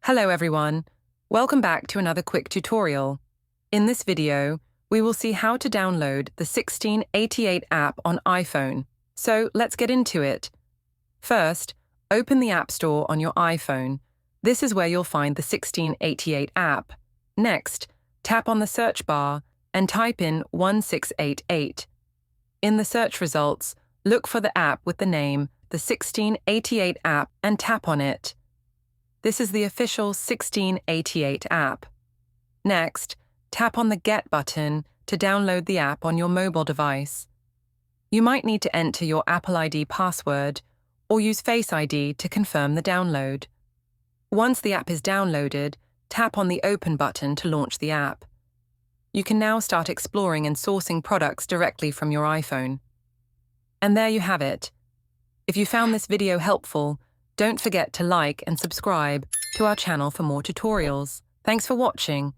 Hello everyone, welcome back to another quick tutorial. In this video, we will see how to download the 1688 app on iPhone. So let's get into it. First, open the App Store on your iPhone. This is where you'll find the 1688 app. Next, tap on the search bar and type in 1688. In the search results, look for the app with the name the 1688 app and tap on it. This is the official 1688 app. Next, tap on the Get button to download the app on your mobile device. You might need to enter your Apple ID password or use Face ID to confirm the download. Once the app is downloaded, tap on the Open button to launch the app. You can now start exploring and sourcing products directly from your iPhone. And there you have it. If you found this video helpful, don't forget to like and subscribe to our channel for more tutorials. Thanks for watching.